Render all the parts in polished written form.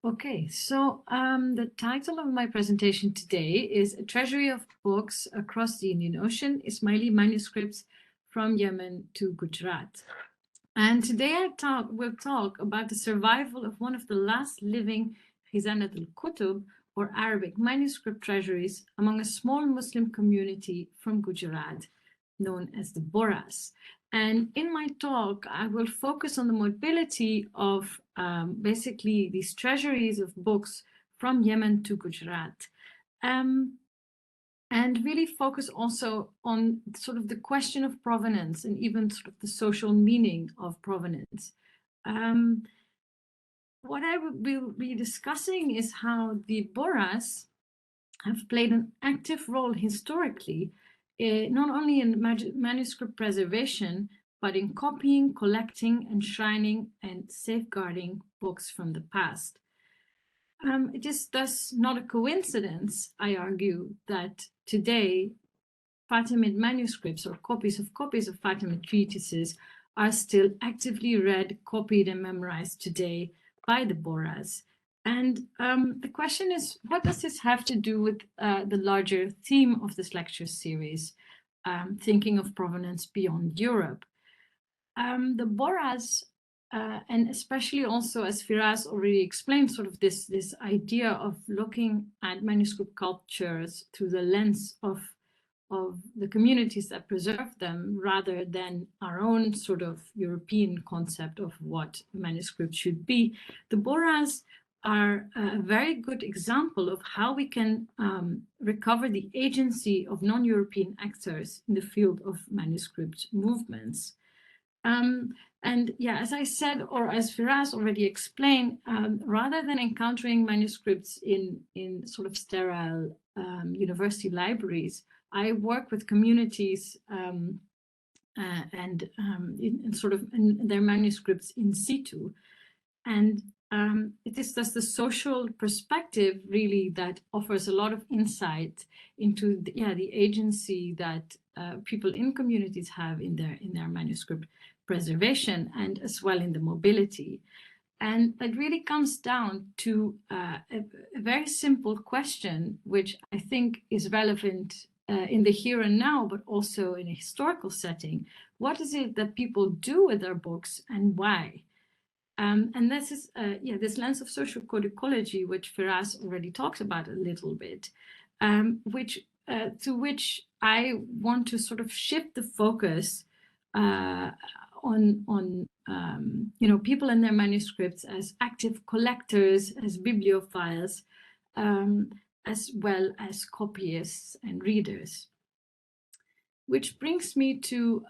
Okay, so the title of my presentation today is A Treasury of Books Across the Indian Ocean, Ismaili Manuscripts from Yemen to Gujarat. And today we'll talk about the survival of one of the last living khizanat al-kutub, or Arabic manuscript treasuries, among a small Muslim community from Gujarat, known as the Bohras. And in my talk, I will focus on the mobility of basically these treasuries of books from Yemen to Gujarat. And really focus also on sort of the question of provenance and even sort of the social meaning of provenance. What I will be discussing is how the Bohras have played an active role historically, not only in manuscript preservation, but in copying, collecting, enshrining, and safeguarding books from the past. It is thus not a coincidence, I argue, that today Fatimid manuscripts or copies of Fatimid treatises are still actively read, copied, and memorized today by the Bohras. And the question is, what does this have to do with the larger theme of this lecture series, thinking of provenance beyond Europe? The Bohras, and especially also, as Firas already explained, sort of this idea of looking at manuscript cultures through the lens of the communities that preserve them, rather than our own sort of European concept of what manuscripts should be. The Bohras are a very good example of how we can recover the agency of non-European actors in the field of manuscript movements. And yeah, as I said, or as Firas already explained, rather than encountering manuscripts in sort of sterile university libraries, I work with communities and in sort of in their manuscripts in situ. And it is thus the social perspective really that offers a lot of insight into the agency that people in communities have in their manuscript preservation, and as well in the mobility. And that really comes down to a very simple question, which I think is relevant in the here and now, but also in a historical setting. What is it that people do with their books, and why? And this is, this lens of social codicology, which Firas already talked about a little bit, to which I want to sort of shift the focus on people and their manuscripts as active collectors, as bibliophiles, as well as copyists and readers. Which brings me to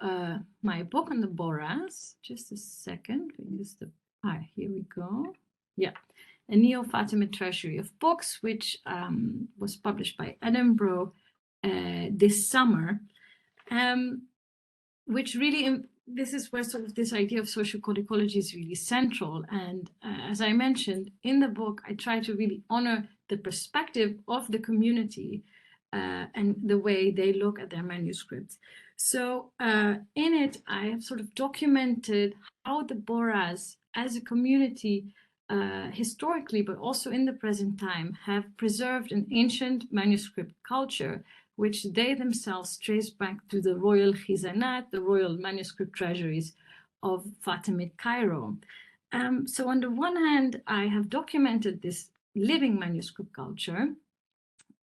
my book on the Bohras. Just a second. Here we go. Yeah, a Neo-Fatimid treasury of books, which was published by Edinburgh this summer, which really, this is where sort of this idea of social codicology is really central. And as I mentioned in the book, I try to really honor the perspective of the community and the way they look at their manuscripts. So in it, I have sort of documented how the Bohras as a community historically, but also in the present time, have preserved an ancient manuscript culture, which they themselves trace back to the royal khizanat, the royal manuscript treasuries of Fatimid Cairo. So on the one hand, I have documented this living manuscript culture,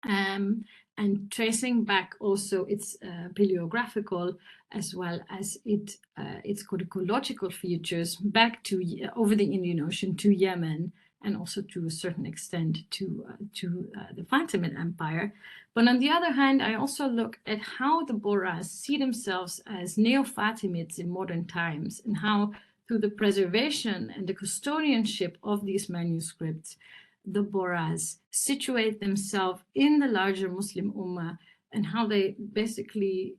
and tracing back also its paleographical as well as its codicological features back to over the Indian Ocean to Yemen, and also to a certain extent to the Fatimid Empire. But on the other hand, I also look at how the Bohras see themselves as neo-Fatimids in modern times, and how through the preservation and the custodianship of these manuscripts, the Bohras situate themselves in the larger Muslim Ummah, and how they basically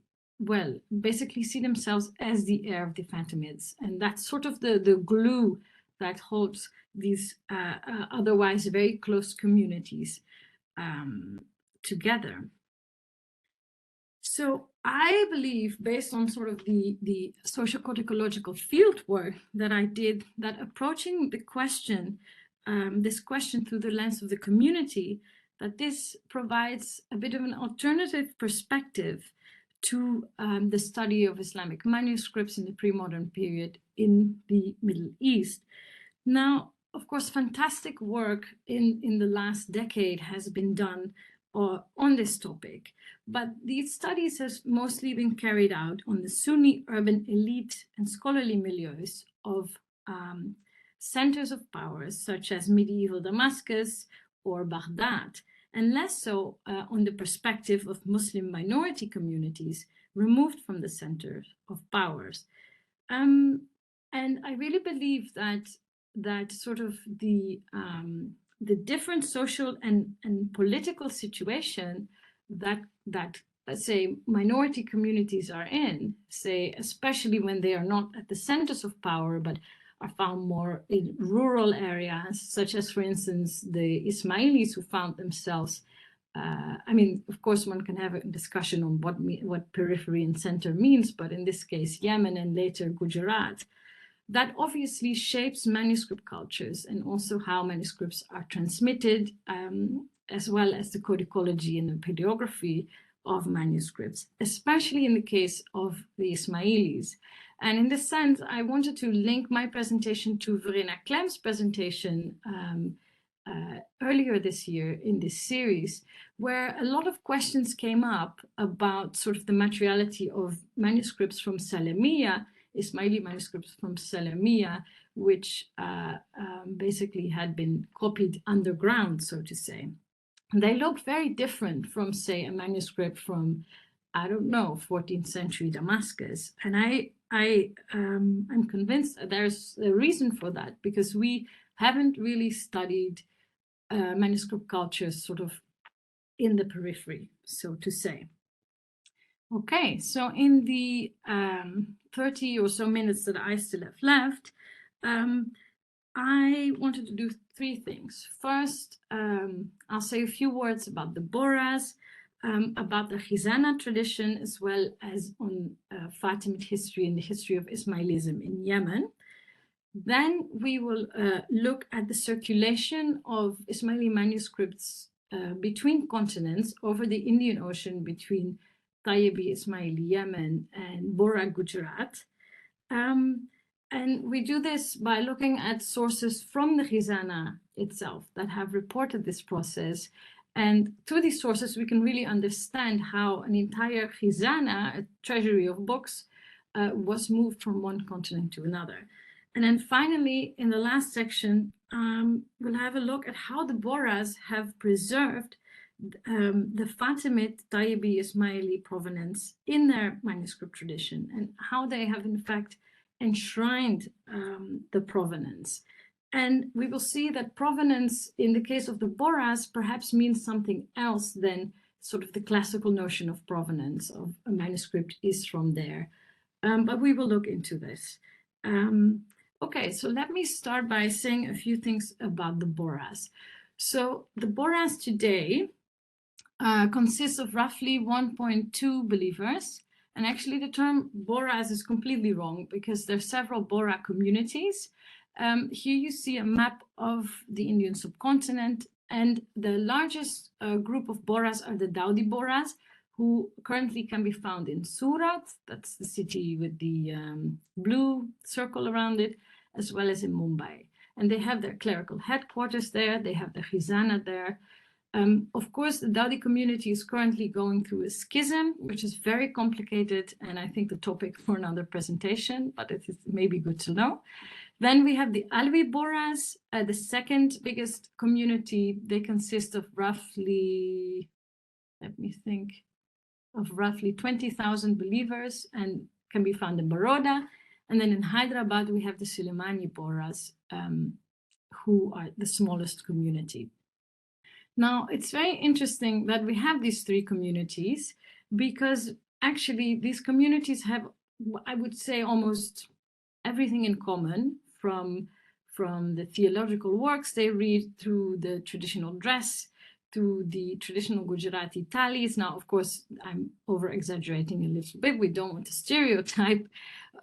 see themselves as the heir of the Fatimids. And that's sort of the glue that holds these otherwise very close communities together. So I believe, based on sort of the social codicological field work that I did, that approaching the question this question through the lens of the community, that this provides a bit of an alternative perspective to the study of Islamic manuscripts in the pre-modern period in the Middle East. Now, of course, fantastic work in the last decade has been done on this topic, but these studies have mostly been carried out on the Sunni urban elite and scholarly milieus of centers of power, such as medieval Damascus or Baghdad, and less so on the perspective of Muslim minority communities removed from the center of powers. And I really believe that sort of the different social and political situation that let's say minority communities are in, say especially when they are not at the centers of power but are found more in rural areas, such as, for instance, the Ismailis who found themselves. I mean, of course, one can have a discussion on what periphery and center means, but in this case, Yemen and later Gujarat, that obviously shapes manuscript cultures and also how manuscripts are transmitted, as well as the codicology and the palaeography of manuscripts, especially in the case of the Ismailis. And in this sense, I wanted to link my presentation to Verena Klem's presentation earlier this year in this series, where a lot of questions came up about sort of the materiality of manuscripts from Salamiya, Ismaili manuscripts from Salamiya, which basically had been copied underground, so to say. And they look very different from, say, a manuscript from, I don't know, 14th century Damascus. And I'm convinced that there's a reason for that, because we haven't really studied manuscript cultures sort of in the periphery, so to say. Okay, so in the 30 or so minutes that I still have left, I wanted to do three things. First, I'll say a few words about the Bohras, about the Khizana tradition, as well as on Fatimid history and the history of Ismailism in Yemen. Then we will look at the circulation of Ismaili manuscripts between continents over the Indian Ocean between Tayyibi, Ismaili, Yemen, and Bohra, Gujarat. And we do this by looking at sources from the Khizana itself that have reported this process. And through these sources, we can really understand how an entire Khizana, a treasury of books, was moved from one continent to another. And then finally, in the last section, we'll have a look at how the Bohras have preserved the Fatimid-Tayyibi Ismaili provenance in their manuscript tradition, and how they have in fact enshrined the provenance. And we will see that provenance in the case of the Bohras perhaps means something else than sort of the classical notion of provenance of a manuscript is from there. But we will look into this. Okay, so let me start by saying a few things about the Bohras. So the Bohras today consists of roughly 1.2 believers. And actually the term Bohras is completely wrong, because there are several Bohra communities. Here you see a map of the Indian subcontinent, and the largest group of Bohras are the Daudi Bohras, who currently can be found in Surat, that's the city with the blue circle around it, as well as in Mumbai. And they have their clerical headquarters there, they have their khizana there. Of course, the Daudi community is currently going through a schism, which is very complicated, and I think the topic for another presentation, but it is maybe good to know. Then we have the Alwi Bohras, the second biggest community. They consist of roughly, let me think, of roughly 20,000 believers and can be found in Baroda. And then in Hyderabad, we have the Suleimani Bohras, who are the smallest community. Now, it's very interesting that we have these three communities, because actually these communities have, I would say, almost everything in common, from the theological works they read, through the traditional dress, to the traditional Gujarati thalis. Now, of course, I'm over-exaggerating a little bit. We don't want to stereotype,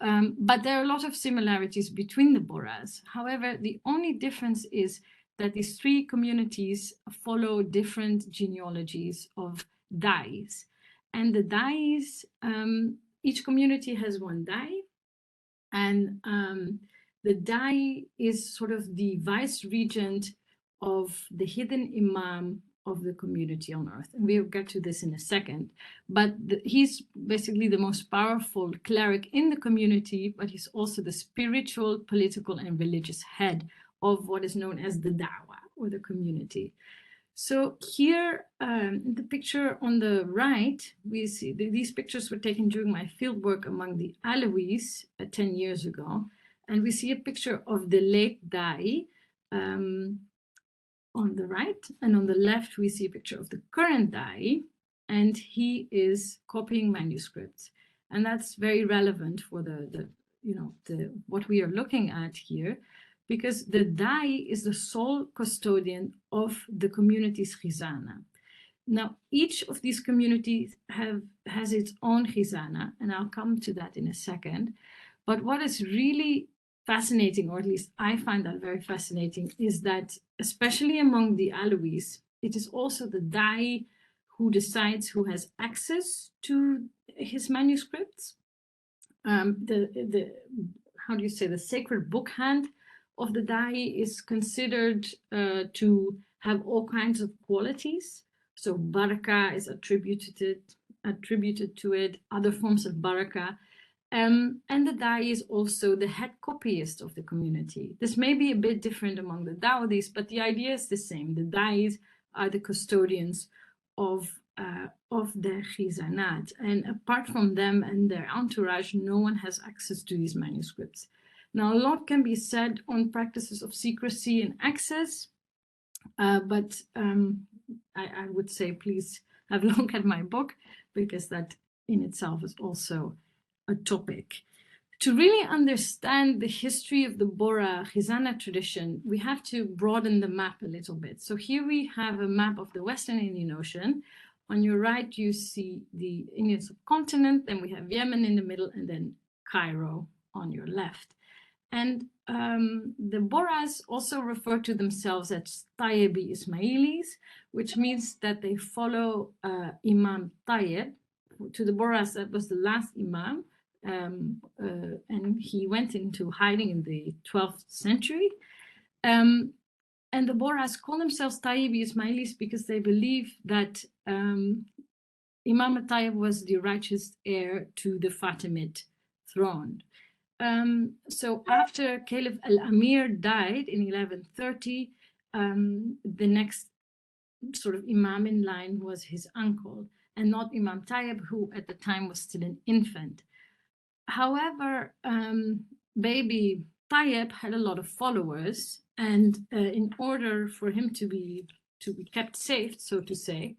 but there are a lot of similarities between the Bohras. However, the only difference is that these three communities follow different genealogies of dais. And the dais, each community has one dai, and the dai is sort of the vice regent of the hidden imam of the community on earth. And we'll get to this in a second. But he's basically the most powerful cleric in the community, but he's also the spiritual, political, and religious head of what is known as the dawah, or the community. So here, in the picture on the right, we see these pictures were taken during my fieldwork among the Alawis 10 years ago. And we see a picture of the late Dai on the right. And on the left, we see a picture of the current Dai. And he is copying manuscripts. And that's very relevant for what we are looking at here, because the Dai is the sole custodian of the community's khizana. Now, each of these communities has its own khizana, and I'll come to that in a second. But what is really fascinating, or at least I find that very fascinating, is that especially among the Alawis, it is also the Dai who decides who has access to his manuscripts. How do you say, the sacred book hand of the Dai is considered to have all kinds of qualities. So baraka is attributed to it, other forms of baraka. And the Dai is also the head copyist of the community. This may be a bit different among the Dawoodis, but the idea is the same. The Dais are the custodians of their khizanat. And apart from them and their entourage, no one has access to these manuscripts. Now, a lot can be said on practices of secrecy and access, but I would say please have a look at my book, because that in itself is also a topic. To really understand the history of the Bohra Khizana tradition, we have to broaden the map a little bit. So here we have a map of the Western Indian Ocean. On your right, you see the Indian subcontinent, then we have Yemen in the middle, and then Cairo on your left. And the Bohras also refer to themselves as Tayyibi Ismailis, which means that they follow Imam Tayyib. To the Bohras, that was the last Imam, and he went into hiding in the 12th century. And the Bohras call themselves Tayyibi Ismailis because they believe that Imam Tayyib was the righteous heir to the Fatimid throne. So after Caliph al-Amir died in 1130, the next sort of Imam in line was his uncle, and not Imam Tayyib, who at the time was still an infant. However, baby Tayyib had a lot of followers, and in order for him to be kept safe, so to say,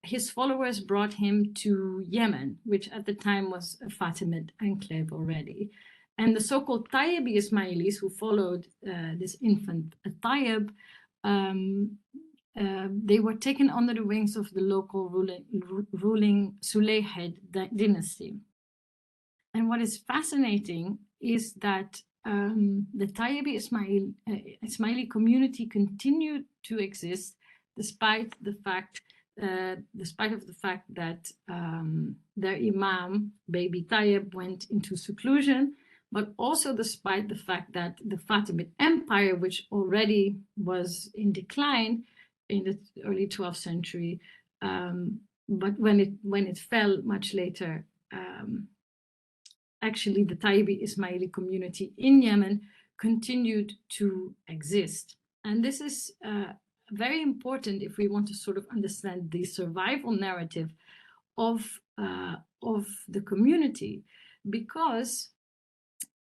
his followers brought him to Yemen, which at the time was a Fatimid enclave already. And the so-called Tayyibi Ismailis, who followed this infant Tayyib, they were taken under the wings of the local ruling Sulayhed dynasty. And what is fascinating is that the Tayyibi Ismaili community continued to exist despite the fact that their Imam, baby Tayyib, went into seclusion, but also despite the fact that the Fatimid Empire, which already was in decline in the early 12th century, but when it fell much later, actually the Tayyibi Ismaili community in Yemen continued to exist. And this is very important if we want to sort of understand the survival narrative of the community, because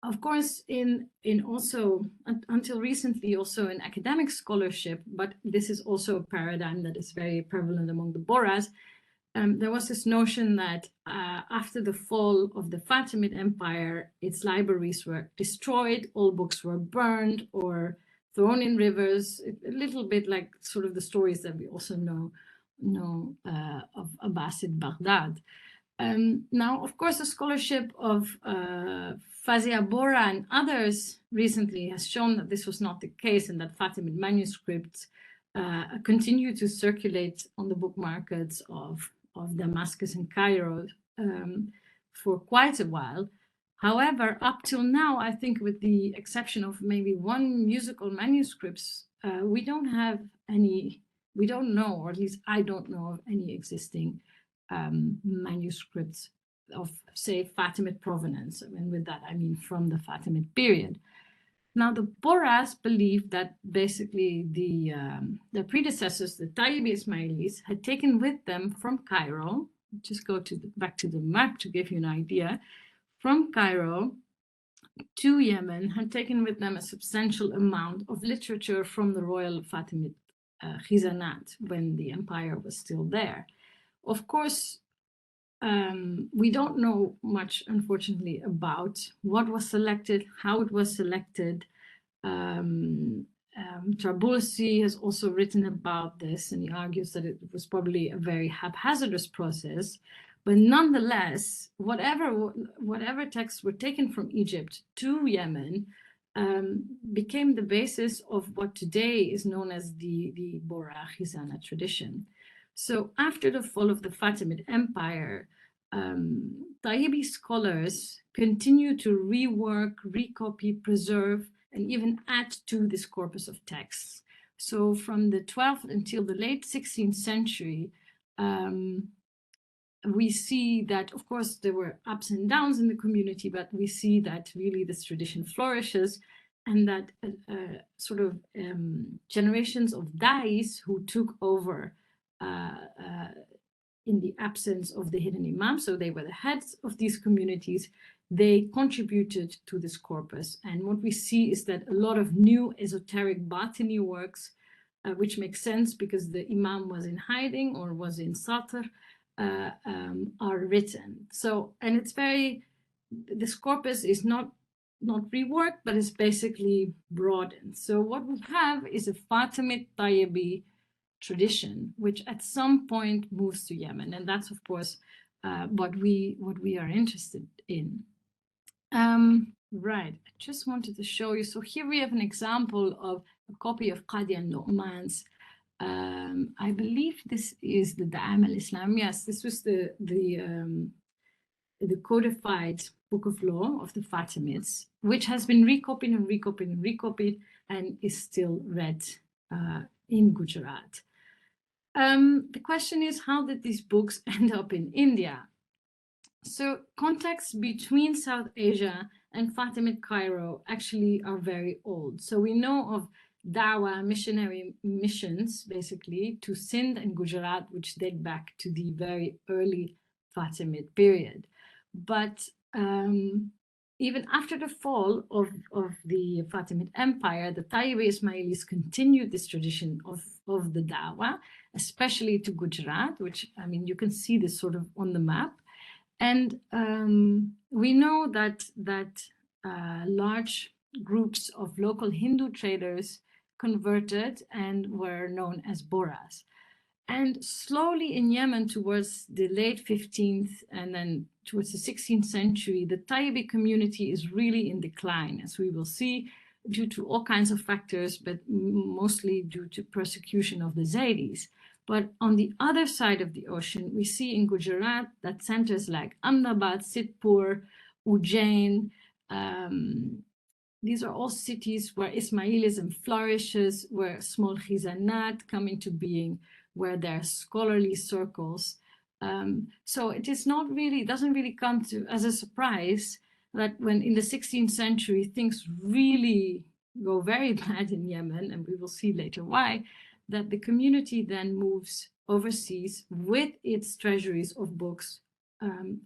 of course in also until recently also in academic scholarship, but this is also a paradigm that is very prevalent among the Bohras, there was this notion that after the fall of the Fatimid Empire, its libraries were destroyed, all books were burned or thrown in rivers, a little bit like sort of the stories that we also know of Abbasid Baghdad. Now, of course, the scholarship of Fazia Bohra and others recently has shown that this was not the case, and that Fatimid manuscripts continue to circulate on the book markets of Damascus and Cairo for quite a while. However, up till now, I think with the exception of maybe one musical manuscripts, we don't have any, we don't know, or at least I don't know of any existing manuscripts of, say, Fatimid provenance. And with that, I mean from the Fatimid period. Now, the Bohras believed that basically the predecessors, the Tayyibi Ismailis, had taken with them from Cairo, just go to back to the map to give you an idea, from Cairo to Yemen, had taken with them a substantial amount of literature from the royal Fatimid khizanat when the empire was still there. Of course, we don't know much, unfortunately, about what was selected, how it was selected. Trabulsi has also written about this, and he argues that it was probably a very haphazardous process. But nonetheless, whatever texts were taken from Egypt to Yemen became the basis of what today is known as the Bohra Khizana tradition. So after the fall of the Fatimid Empire, Tayyibi scholars continue to rework, recopy, preserve, and even add to this corpus of texts. So from the 12th until the late 16th century, we see that, of course, there were ups and downs in the community, but we see that really this tradition flourishes, and that sort of generations of dais who took over in the absence of the hidden imam, so they were the heads of these communities, they contributed to this corpus. And what we see is that a lot of new esoteric Batini works, which makes sense because the imam was in hiding or was in Satr, are written. So, and it's very, this corpus is not reworked, but it's basically broadened. So what we have is a Fatimid-Tayyibi tradition, which at some point moves to Yemen, and that's of course what we are interested in. Right, I just wanted to show you. So here we have an example of a copy of Qadi al-Nu'man's. I believe this is the Da'am al-Islam. Yes, this was the codified book of law of the Fatimids, which has been recopied and recopied and recopied and is still read in Gujarat. The question is, how did these books end up in India? So contacts between South Asia and Fatimid Cairo actually are very old. So we know of Dawah missionary missions, basically, to Sindh and Gujarat, which date back to the very early Fatimid period. But even after the fall of the Fatimid Empire, the Tayyibi Ismailis continued this tradition of the Dawah, especially to Gujarat, which, I mean, you can see this sort of on the map. And we know that large groups of local Hindu traders converted and were known as Bohras. And slowly in Yemen towards the late 15th and then towards the 16th century, the Tayyibi community is really in decline, as we will see, due to all kinds of factors, but mostly due to persecution of the Zaydis. But on the other side of the ocean, we see in Gujarat that centers like Ahmedabad, Sidhpur, Ujjain, these are all cities where Ismailism flourishes, where small khizanat come into being, where there are scholarly circles. So it is not really, doesn't really come to as a surprise that when in the 16th century things really go very bad in Yemen, and we will see later why, that the community then moves overseas with its treasuries of books.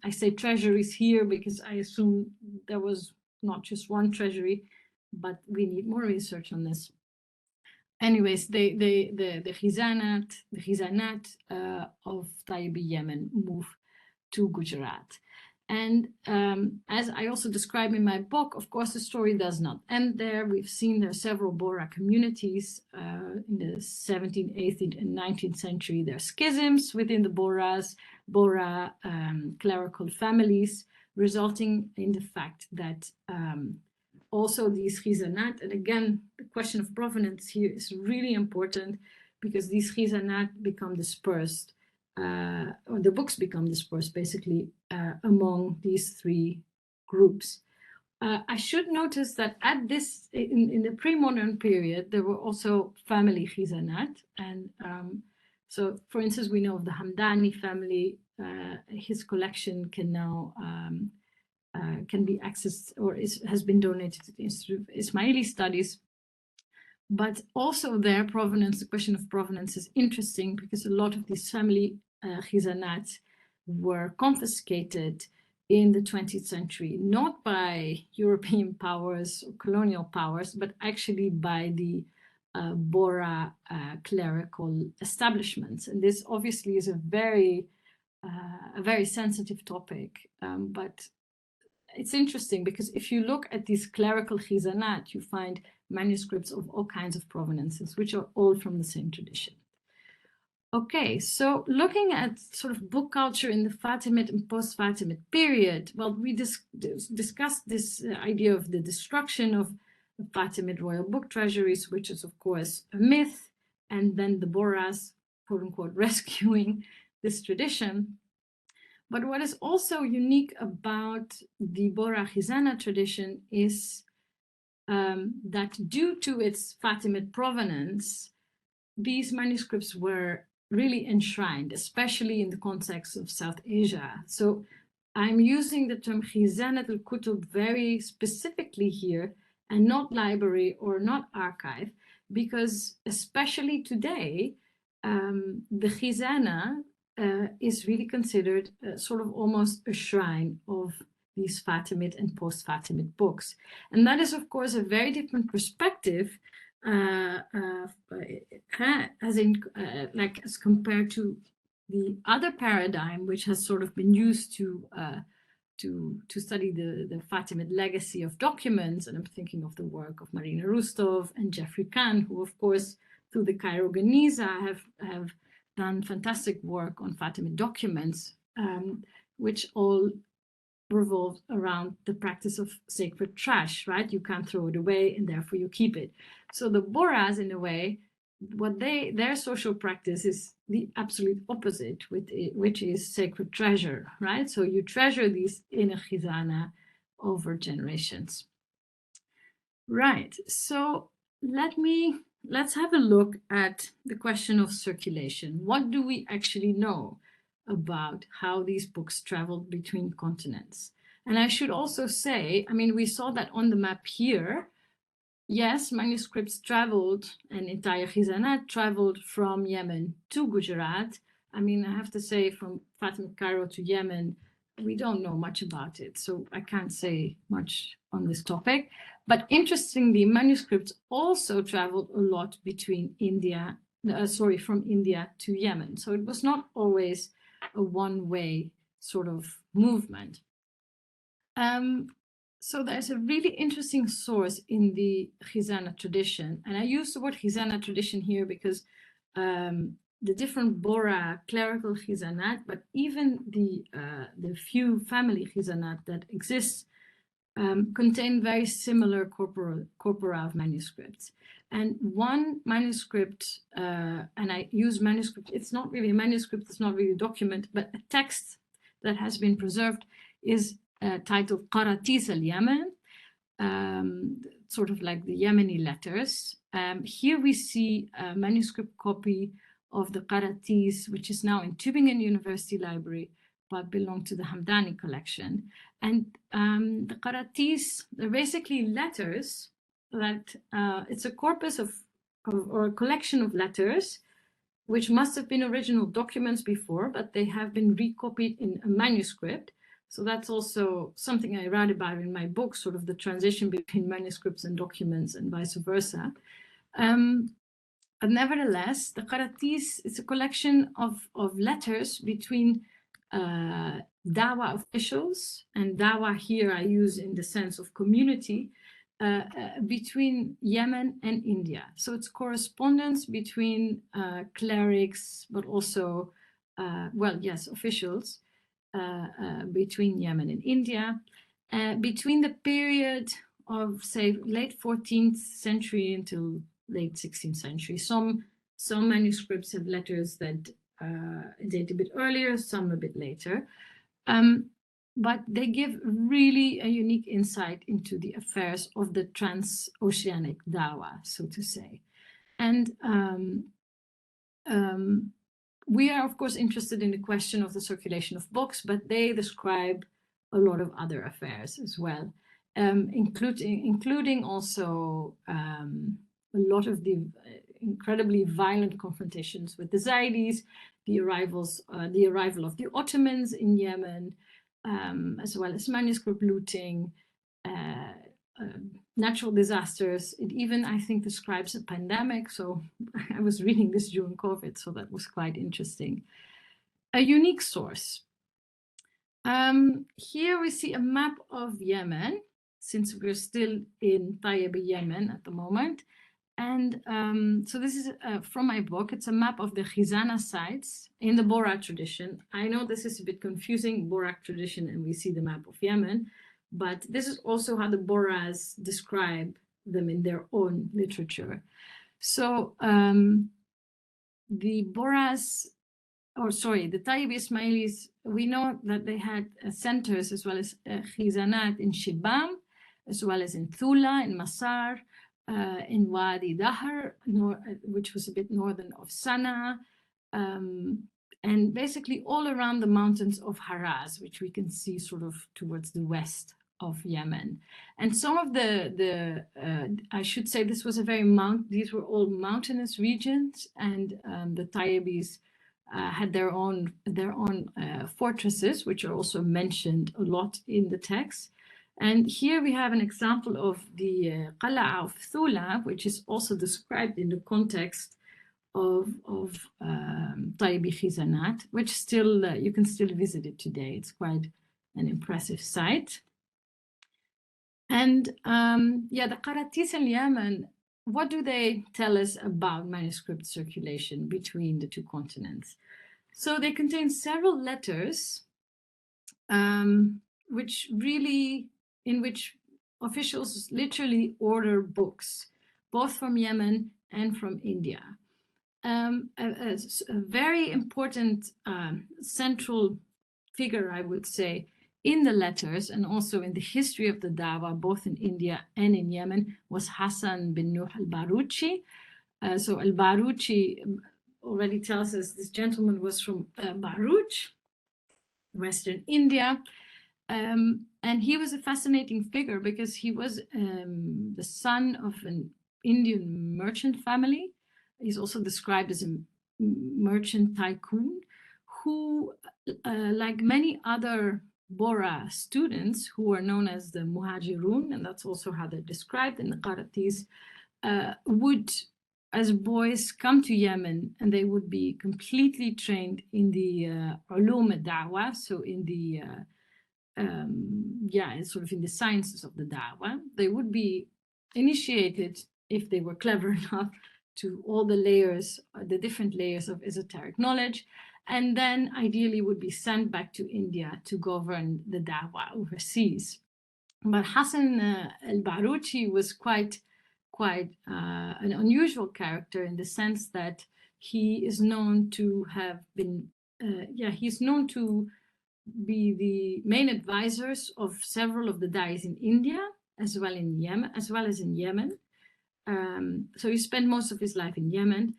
I say treasuries here because I assume there was not just one treasury, but we need more research on this. Anyways, the khizanat of Tayyibi Yemen move to Gujarat. And as I also describe in my book, of course, the story does not end there. We've seen there are several Bohra communities in the 17th, 18th, and 19th century. There are schisms within the Bohras, Bohra clerical families, resulting in the fact that also these khizanat, and again, the question of provenance here is really important because these khizanat become dispersed, or the books become dispersed basically among these three groups. I should notice that at this, in the pre-modern period, there were also family khizanat. And so, for instance, we know of the Hamdani family. His collection can now can be accessed or has been donated to the Institute of Ismaili Studies. But also their provenance, the question of provenance is interesting because a lot of these family khizanat were confiscated in the 20th century, not by European powers or colonial powers, but actually by the Bohra clerical establishments. And this obviously is a very sensitive topic, but it's interesting because if you look at these clerical khizanat, you find manuscripts of all kinds of provenances, which are all from the same tradition. Okay, so looking at sort of book culture in the Fatimid and post-Fatimid period, well, we discussed this idea of the destruction of the Fatimid royal book treasuries, which is, of course, a myth, and then the Bohras, quote unquote, rescuing this tradition. But what is also unique about the Bohra Khizana tradition is that due to its Fatimid provenance, these manuscripts were really enshrined, especially in the context of South Asia. So I'm using the term khizanat al-kutub very specifically here and not library or not archive, because especially today, the khizana is really considered sort of almost a shrine of these Fatimid and post-Fatimid books. And that is, of course, a very different perspective as compared to the other paradigm, which has sort of been used to study the Fatimid legacy of documents. And I'm thinking of the work of Marina Rustov and Jeffrey Kahn, who, of course, through the Cairo Geniza have done fantastic work on Fatimid documents, which all revolved around the practice of sacred trash, right? You can't throw it away and therefore you keep it. So the Bohras, in a way, their social practice is the absolute opposite, which is sacred treasure, right? So you treasure these in a khizana over generations. Right, so let's have a look at the question of circulation. What do we actually know about how these books traveled between continents? And I should also say, I mean, we saw that on the map here. Yes, manuscripts traveled, and entire khizanat traveled from Yemen to Gujarat. I mean, I have to say, from Fatimid Cairo to Yemen, we don't know much about it, so I can't say much on this topic. But interestingly, manuscripts also traveled a lot between from India to Yemen. So it was not always a one-way sort of movement. So there's a really interesting source in the Khizana tradition. And I use the word Khizana tradition here because the different Bohra clerical khizanat, but even the few family khizanat that exist contain very similar corpora of manuscripts. And one manuscript, and I use manuscript, it's not really a manuscript, it's not really a document, but a text that has been preserved is titled Qaratis al-Yaman, sort of like the Yemeni letters. Here we see a manuscript copy of the Qaratis, which is now in Tübingen University Library, but belonged to the Hamdani collection. And the Qaratis, they're basically letters that it's a corpus or a collection of letters, which must have been original documents before, but they have been recopied in a manuscript. So that's also something I write about in my book, sort of the transition between manuscripts and documents and vice versa. But nevertheless, the Qaratis is a collection of letters between Dawa officials, and Dawa here I use in the sense of community, between Yemen and India. So it's correspondence between clerics, but also, well, yes, officials between Yemen and India, between the period of, say, late 14th century until late 16th century. Some manuscripts have letters that date a bit earlier, some a bit later. But they give really a unique insight into the affairs of the transoceanic Dawa, so to say. And we are, of course, interested in the question of the circulation of books, but they describe a lot of other affairs as well, including also a lot of the incredibly violent confrontations with the Zaydis, the arrival of the Ottomans in Yemen, as well as manuscript looting, natural disasters. It even, I think, describes a pandemic. So I was reading this during COVID, so that was quite interesting. A unique source. Here we see a map of Yemen, since we're still in Tayyibi, Yemen at the moment. And so this is from my book. It's a map of the Khizāna sites in the Bohra tradition. I know this is a bit confusing, Bohra tradition, and we see the map of Yemen, but this is also how the Bohras describe them in their own literature. So the Bohras, the Tayyibi Ismailis, we know that they had centers as well as khizanat in Shibam, as well as in Thula, in Masar, in Wadi Dahr, which was a bit northern of Sana'a, and basically all around the mountains of Haraz, which we can see sort of towards the west of Yemen. And some of I should say this was a these were all mountainous regions, and the Tayyibis had their own fortresses, which are also mentioned a lot in the text. And here we have an example of the Qala'a of Thula, which is also described in the context of Tayyibi Khizanat, which still, you can still visit it today. It's quite an impressive site. And yeah, the Qaratis in Yemen, what do they tell us about manuscript circulation between the two continents? So they contain several letters, in which officials literally order books, both from Yemen and from India. A very important central figure, I would say, in the letters and also in the history of the Dawa, both in India and in Yemen, was Hassan bin Nuh al-Bha'rūchi. So al-Bha'rūchi already tells us this gentleman was from Bha'rūch, Western India. And he was a fascinating figure because he was the son of an Indian merchant family. He's also described as a merchant tycoon who, like many other Bohra students who are known as the Muhajirun, and that's also how they're described in the Qaratis, would, as boys, come to Yemen, and they would be completely trained in the ulum al-da'wah, so in the sort of in the sciences of the Da'wah. They would be initiated, if they were clever enough, to all the layers, the different layers of esoteric knowledge, and then ideally would be sent back to India to govern the Da'wah overseas. But Hassan al-Bha'rūchi was quite an unusual character in the sense that he is known to have been, he's known to be the main advisors of several of the dais in India, as well as in Yemen. So he spent most of his life in Yemen.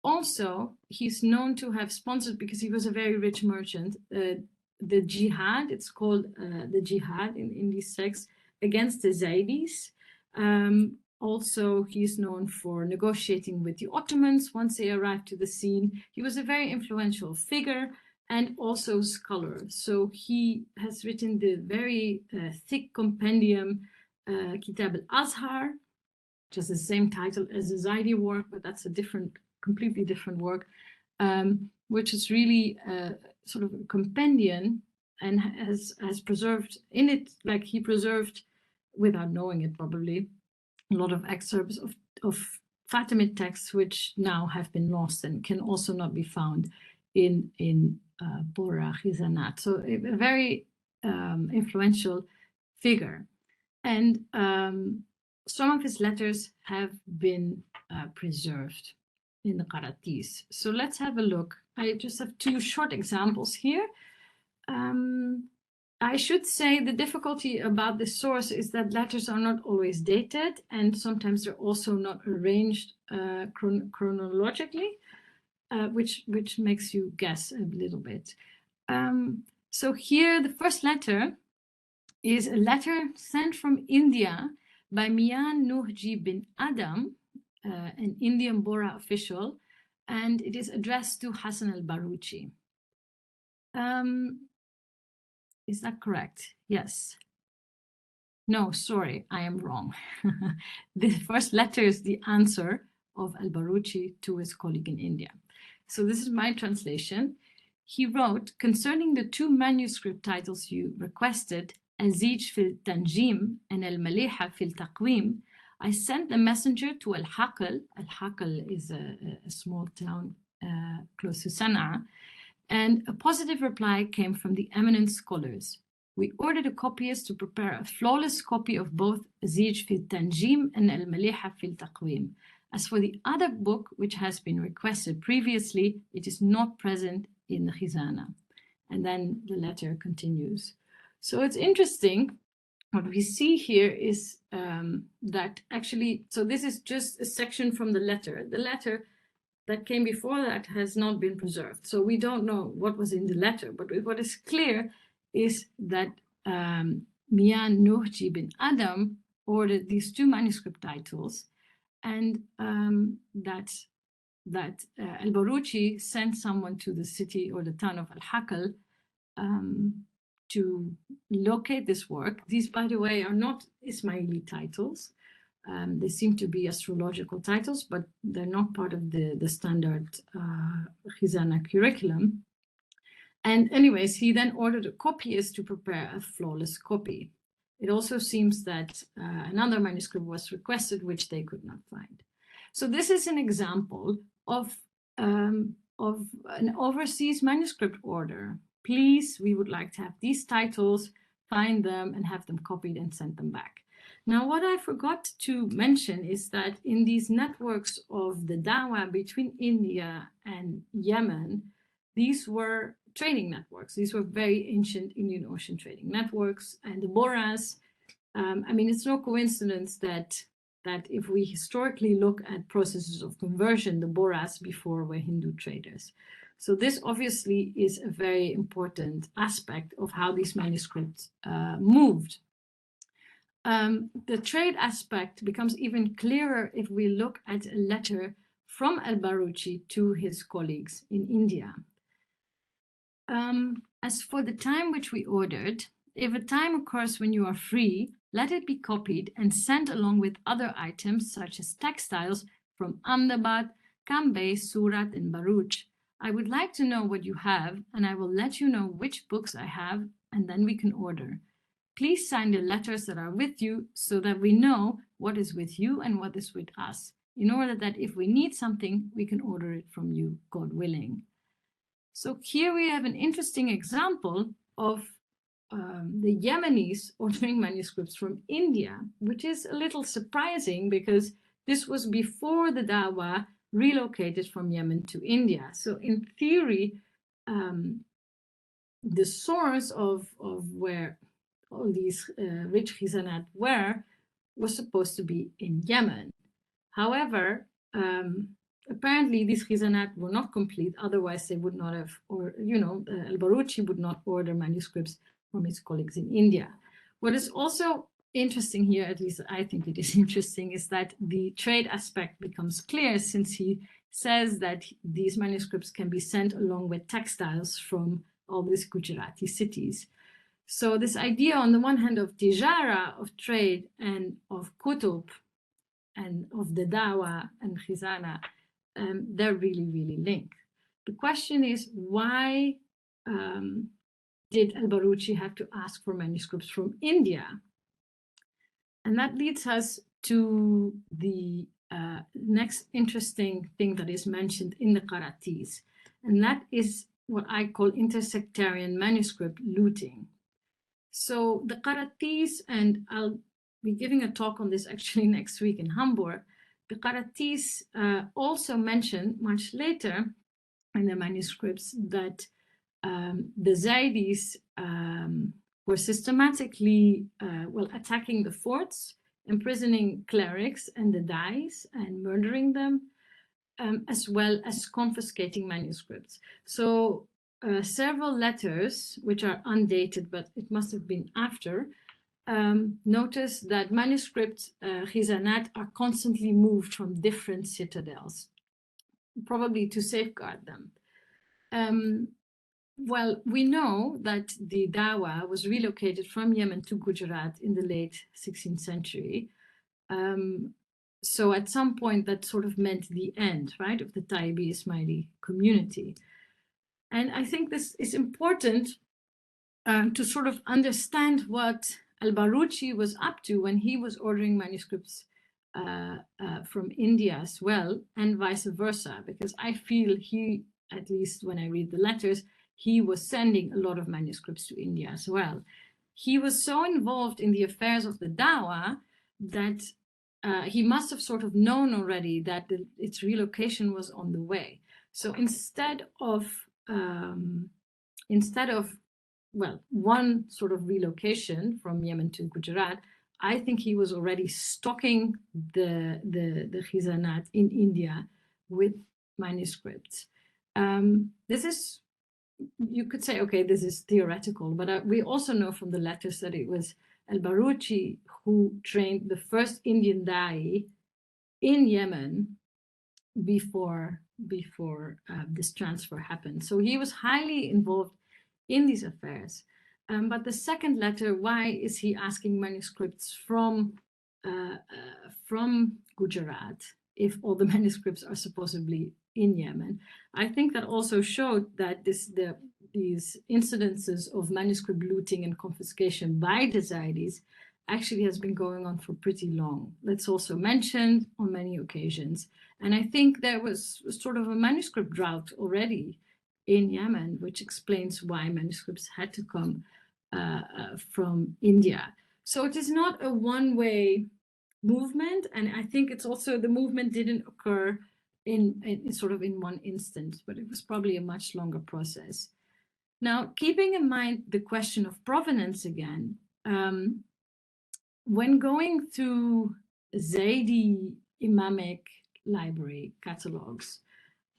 Also, he's known to have sponsored, because he was a very rich merchant, the jihad. It's called the jihad in these texts against the Zaydis. Also, he's known for negotiating with the Ottomans once they arrived to the scene. He was a very influential figure and also scholar. So he has written the very thick compendium Kitab al-Azhar, which is the same title as the Zaydi work, but that's a completely different work. which is really sort of a compendium and has preserved in it, like he preserved, without knowing it probably, a lot of excerpts of Fatimid texts which now have been lost and can also not be found in Bohra khizanat. So a very influential figure. And some of his letters have been preserved in the Qaratis. So let's have a look. I just have two short examples here. I should say the difficulty about this source is that letters are not always dated, and sometimes they're also not arranged chronologically, which makes you guess a little bit. So here, the first letter is a letter sent from India by Miyan Nuhji bin Adam, an Indian Bohra official, and it is addressed to Hassan al-Bha'rūchi. Is that correct? Yes. No, sorry, I am wrong. The first letter is the answer of al-Bha'rūchi to his colleague in India. So this is my translation. He wrote, concerning the two manuscript titles you requested, Azij fil Tanjim and al-Maliha fil Taqwim, I sent a messenger to al-Haql. Al-Haql is a small town close to Sana'a, and a positive reply came from the eminent scholars. We ordered a copyist to prepare a flawless copy of both Azij fil Tanjim and al-Maliha fil Taqwim. As for the other book, which has been requested previously, it is not present in the Khizāna. And then the letter continues. So it's interesting. What we see here is that actually, so this is just a section from the letter. The letter that came before that has not been preserved. So we don't know what was in the letter, but what is clear is that Miyan Nuhji bin Adam ordered these two manuscript titles, and that al-Bha'rūchi sent someone to the city or the town of al-Haql to locate this work. These, by the way, are not Ismaili titles. They seem to be astrological titles, but they're not part of the standard Khizāna curriculum. And anyways, he then ordered a copyist to prepare a flawless copy. It also seems that another manuscript was requested, which they could not find. So this is an example of an overseas manuscript order. Please, we would like to have these titles, find them and have them copied and send them back. Now, what I forgot to mention is that in these networks of the Dawah between India and Yemen, these were trading networks. These were very ancient Indian Ocean trading networks. And the Bohras, I mean, it's no coincidence that if we historically look at processes of conversion, the Bohras before were Hindu traders. So this obviously is a very important aspect of how these manuscripts moved. The trade aspect becomes even clearer if we look at a letter from al-Bha'rūchi to his colleagues in India. As for the time which we ordered, if a time occurs when you are free, let it be copied and sent along with other items such as textiles from Ahmedabad, Cambay, Surat, and Bharuch. I would like to know what you have, and I will let you know which books I have, and then we can order. Please sign the letters that are with you so that we know what is with you and what is with us, in order that if we need something, we can order it from you, God willing. So here we have an interesting example of the Yemenis ordering manuscripts from India, which is a little surprising because this was before the Dawah relocated from Yemen to India. So in theory, the source of where all these rich khizanat was supposed to be in Yemen. However, apparently these khizanat were not complete, otherwise they would not have, or al-Bha'rūchi would not order manuscripts from his colleagues in India. What is also interesting here, at least I think it is interesting, is that the trade aspect becomes clear since he says that these manuscripts can be sent along with textiles from all these Gujarati cities. So this idea on the one hand of tijara, of trade, and of kutub, and of the dawah and khizana, they're really, really linked. The question is, why did al-Bha'rūchi have to ask for manuscripts from India? And that leads us to the next interesting thing that is mentioned in the Qaratis, and that is what I call intersectarian manuscript looting. So the Qaratis, and I'll be giving a talk on this actually next week in Hamburg, the Qaratis also mention much later in the manuscripts that the Zaydis were systematically attacking the forts, imprisoning clerics and the dais and murdering them, as well as confiscating manuscripts. So several letters, which are undated, but it must have been after, notice that manuscript khizanat are constantly moved from different citadels, probably to safeguard them. Well, we know that the Dawa was relocated from Yemen to Gujarat in the late 16th century. So at some point that sort of meant the end, right, of the Tayyibi Ismaili community. And I think this is important to sort of understand what al-Bha'rūchi was up to when he was ordering manuscripts from India as well, and vice versa, because I feel he, at least when I read the letters, he was sending a lot of manuscripts to India as well. He was so involved in the affairs of the Dawa that he must have sort of known already that its relocation was on the way. So instead of one sort of relocation from Yemen to Gujarat, I think he was already stocking the khizanat in India with manuscripts. This is, you could say, okay, this is theoretical, but we also know from the letters that it was al-Bha'rūchi who trained the first Indian Dai in Yemen before this transfer happened. So he was highly involved in these affairs. But the second letter, why is he asking manuscripts from Gujarat if all the manuscripts are supposedly in Yemen? I think that also showed that these incidences of manuscript looting and confiscation by the Zaydis actually has been going on for pretty long. That's also mentioned on many occasions. And I think there was sort of a manuscript drought already in Yemen, which explains why manuscripts had to come from India. So it is not a one-way movement, and I think it's also, the movement didn't occur in sort of in one instance, but it was probably a much longer process. Now, keeping in mind the question of provenance again, when going through Zaydi Imamic library catalogs,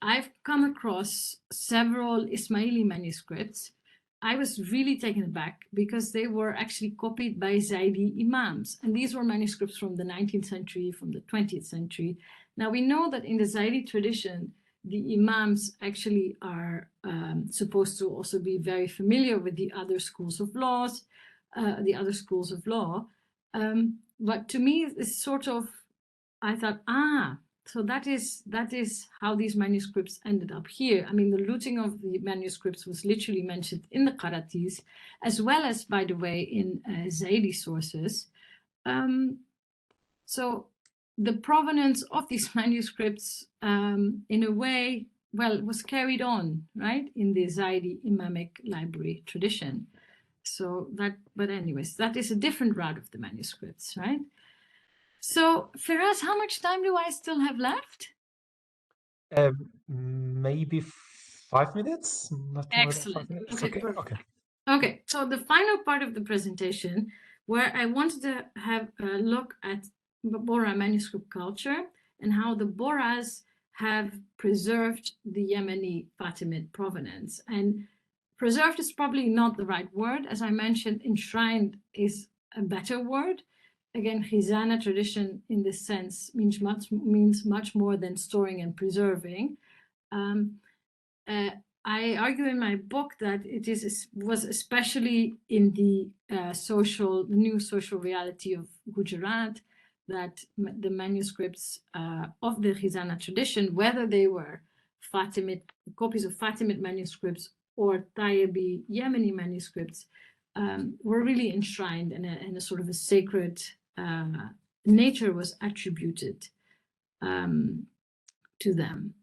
I've come across several Ismaili manuscripts. I was really taken aback because they were actually copied by Zaydi Imams. And these were manuscripts from the 19th century, from the 20th century. Now we know that in the Zaydi tradition, the Imams actually are supposed to also be very familiar with the other schools of law. But to me, it's sort of, I thought, so that is how these manuscripts ended up here. I mean, the looting of the manuscripts was literally mentioned in the Qaratis, as well as, by the way, in Zaydi sources. So the provenance of these manuscripts, in a way, well, was carried on, right, in the Zaydi Imamic library tradition. So that, but anyways, that is a different route of the manuscripts, right? So, Firas, how much time do I still have left? Maybe 5 minutes, not more than 5 minutes. Okay, perfect. Okay. Okay, so the final part of the presentation, where I wanted to have a look at Bohra manuscript culture and how the Bohras have preserved the Yemeni-Fatimid provenance. And preserved is probably not the right word. As I mentioned, enshrined is a better word. Again, Khizāna tradition in this sense means much more than storing and preserving. I argue in my book that it was especially in the new social reality of Gujarat that the manuscripts of the Khizāna tradition, whether they were copies of Fatimid manuscripts or Tayyibi Yemeni manuscripts were really enshrined, and a sort of a sacred nature was attributed to them.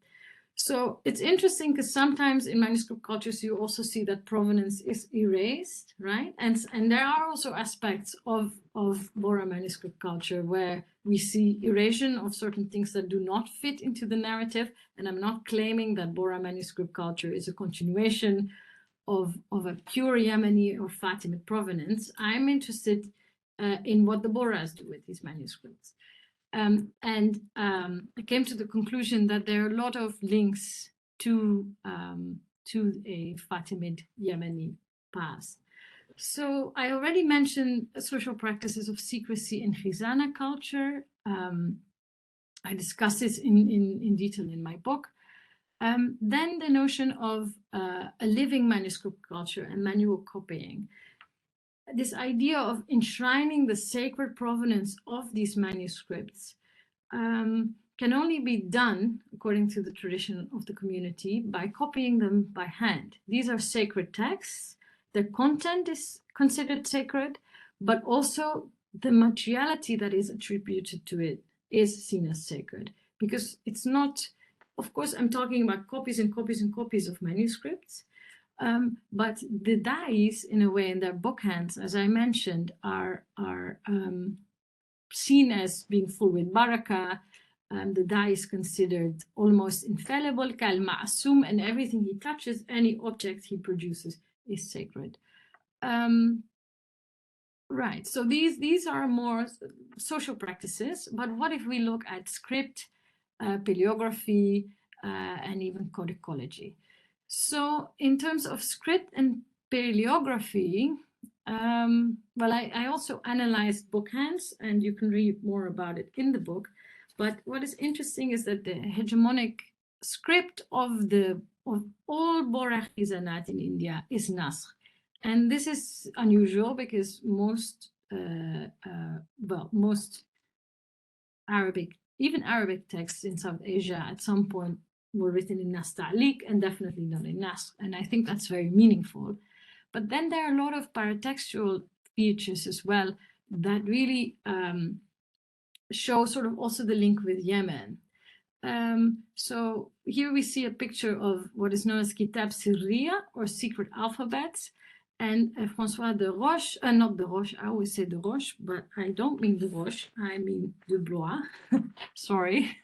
So it's interesting because sometimes in manuscript cultures you also see that provenance is erased, right? And there are also aspects of Bohra manuscript culture where we see erasure of certain things that do not fit into the narrative. And I'm not claiming that Bohra manuscript culture is a continuation of a pure Yemeni or Fatimid provenance. I'm interested in what the Bohras do with these manuscripts. I came to the conclusion that there are a lot of links to a Fatimid Yemeni past. So I already mentioned social practices of secrecy in Khizāna culture. I discuss this in detail in my book. Then the notion of a living manuscript culture and manual copying. This idea of enshrining the sacred provenance of these manuscripts can only be done, according to the tradition of the community, by copying them by hand. These are sacred texts. The content is considered sacred, but also the materiality that is attributed to it is seen as sacred, because it's not, of course, I'm talking about copies and copies and copies of manuscripts. But the dies, in a way, in their book hands, as I mentioned, are seen as being full with barakah. The die is considered almost infallible, kal-ma'asum, and everything he touches, any object he produces, is sacred. Right, so these are more social practices, but what if we look at script, palaeography, and even codicology? So in terms of script and palaeography, well, I also analyzed book hands, and you can read more about it in the book. But what is interesting is that the hegemonic script of all Bohra khizanat in India is Nasr. And this is unusual because most Arabic, even Arabic texts in South Asia at some point were written in Nas Ta'liq and definitely not in Nasr. And I think that's very meaningful. But then there are a lot of paratextual features as well that really show sort of also the link with Yemen. So here we see a picture of what is known as Kitab Sirriya, or secret alphabets. And François de Roche, not de Roche, I always say de Roche, but I don't mean de Roche, I mean de Blois, sorry.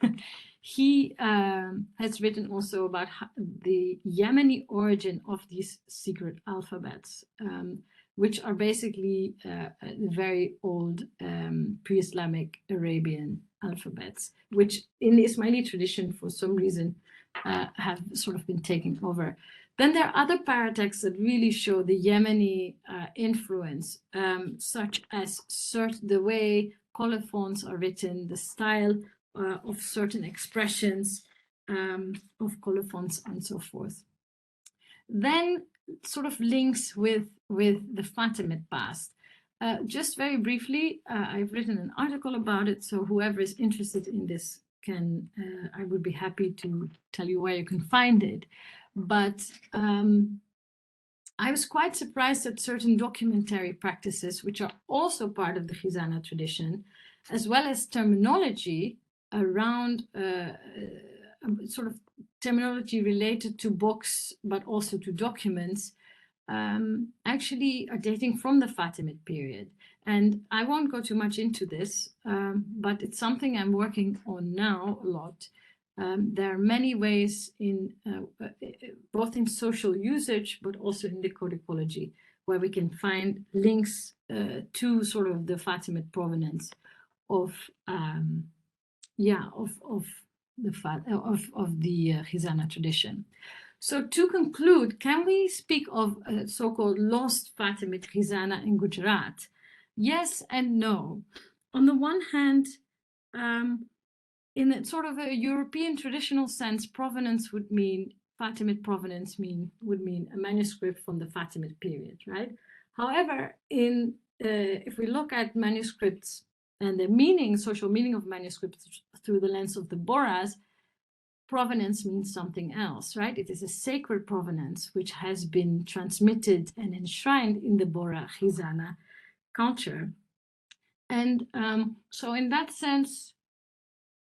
He has written also about the Yemeni origin of these secret alphabets, which are basically very old pre-Islamic Arabian alphabets, which in the Ismaili tradition, for some reason, have sort of been taken over. Then there are other paratexts that really show the Yemeni influence, such as the way colophons are written, the style of certain expressions of colophons, and so forth. Then sort of links with the Fatimid past. Just very briefly, I've written an article about it, so whoever is interested in this can, I would be happy to tell you where you can find it. But I was quite surprised at certain documentary practices, which are also part of the Khizāna tradition, as well as terminology around sort of terminology related to books, but also to documents, actually are dating from the Fatimid period. And I won't go too much into this, but it's something I'm working on now a lot. There are many ways in both in social usage, but also in the codicology, where we can find links to sort of the Fatimid provenance of the Khizāna tradition. So to conclude, can we speak of a so-called lost Fatimid Khizāna in Gujarat? Yes and no. On the one hand, in a sort of a European traditional sense, provenance would mean, Fatimid provenance would mean a manuscript from the Fatimid period, right? However, if we look at manuscripts and the meaning, social meaning of manuscripts through the lens of the Bohras, provenance means something else, right? It is a sacred provenance which has been transmitted and enshrined in the Bohra Khizāna culture. And so in that sense,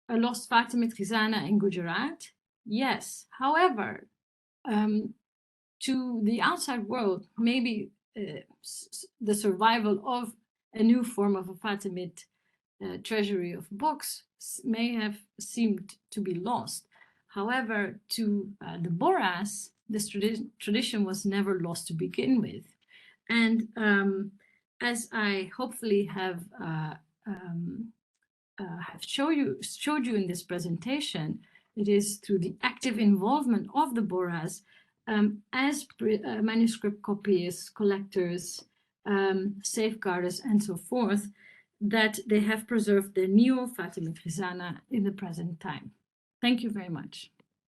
a lost Fatimid Khizāna in Gujarat, yes. However, to the outside world, maybe the survival of a new form of a Fatimid treasury of books may have seemed to be lost. However, to the Bohras, this tradition was never lost to begin with. And as I hopefully have showed you in this presentation, it is through the active involvement of the Bohras as manuscript copyists, collectors, safeguarders, and so forth, that they have preserved the neo-Fatimid Khizāna in the present time. Thank you very much.